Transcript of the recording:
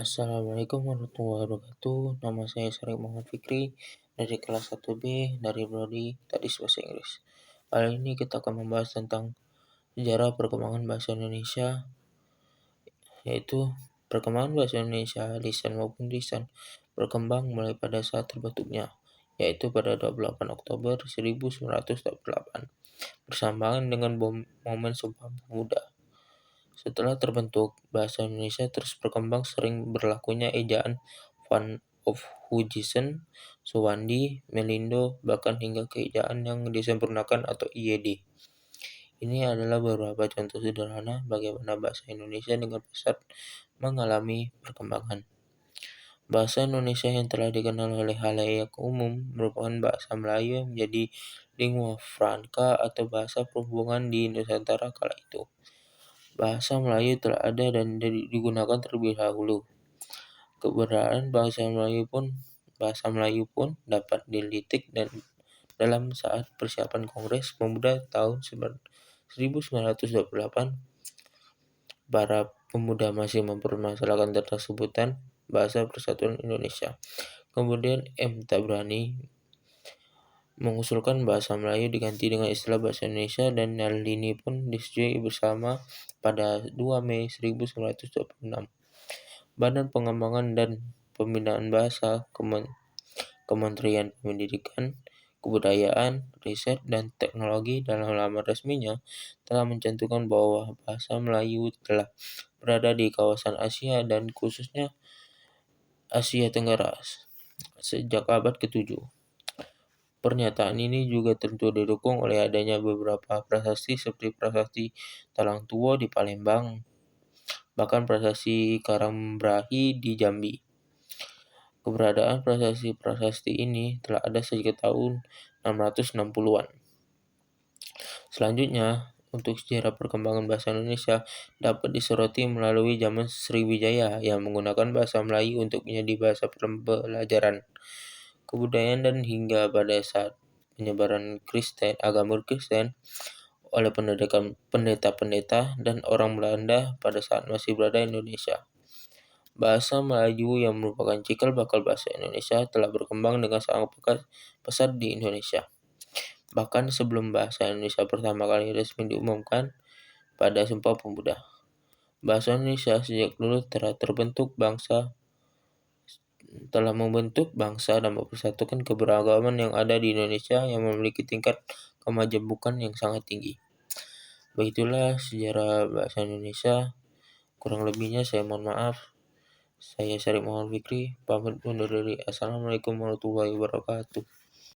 Assalamualaikum warahmatullahi wabarakatuh. Nama saya Syarif Muhammad Fikri dari kelas 1B dari Prodi Tadis Bahasa Inggris. Kali ini kita akan membahas tentang sejarah perkembangan bahasa Indonesia, yaitu perkembangan bahasa Indonesia lisan maupun lisan berkembang mulai pada saat terbentuknya, yaitu pada 28 Oktober 1948 bersamaan dengan momen Sumpah Pemuda. Setelah terbentuk, bahasa Indonesia terus berkembang sering berlakunya ejaan Van of Hugisen, Suwandi, Melindo, bahkan hingga ke ejaan yang disempurnakan atau IED. Ini adalah beberapa contoh sederhana bagaimana bahasa Indonesia dengan pesat mengalami perkembangan. Bahasa Indonesia yang telah dikenal oleh khalayak umum merupakan bahasa Melayu yang menjadi lingua franca atau bahasa perhubungan di Nusantara kala itu. Bahasa Melayu telah ada dan digunakan terlebih dahulu. Keberadaan bahasa Melayu pun dapat dilitik dan dalam saat persiapan Kongres Pemuda tahun 1928, para pemuda masih mempermasalahkan tentang sebutan Bahasa Persatuan Indonesia. Kemudian M. Tabrani mengusulkan bahasa Melayu diganti dengan istilah bahasa Indonesia dan hal ini pun disetujui bersama pada 2 Mei 1926. Badan Pengembangan dan Pembinaan Bahasa Kementerian Pendidikan, Kebudayaan, Riset, dan Teknologi dalam laman resminya telah mencantumkan bahwa bahasa Melayu telah berada di kawasan Asia dan khususnya Asia Tenggara sejak abad ke-7. Pernyataan ini juga tentu didukung oleh adanya beberapa prasasti seperti Prasasti Talang Tuwo di Palembang, bahkan Prasasti Karangbrahi di Jambi. Keberadaan prasasti-prasasti ini telah ada sejak tahun 660-an. Selanjutnya, untuk sejarah perkembangan bahasa Indonesia dapat disoroti melalui zaman Sriwijaya yang menggunakan bahasa Melayu untuk menjadi bahasa pembelajaran, kebudayaan, dan hingga pada saat penyebaran agama Kristen oleh pendeta-pendeta dan orang Belanda pada saat masih berada di Indonesia. Bahasa Melayu yang merupakan cikal bakal bahasa Indonesia telah berkembang dengan sangat pesat di Indonesia. Bahkan sebelum bahasa Indonesia pertama kali resmi diumumkan pada Sumpah Pemuda. Bahasa Indonesia sejak dulu telah membentuk bangsa dan mempersatukan keberagaman yang ada di Indonesia yang memiliki tingkat kemajemukan yang sangat tinggi. Begitulah sejarah bahasa Indonesia. Kurang lebihnya saya mohon maaf. Saya Syarif Muhammad Fikri, pamit undur diri. Assalamualaikum warahmatullahi wabarakatuh.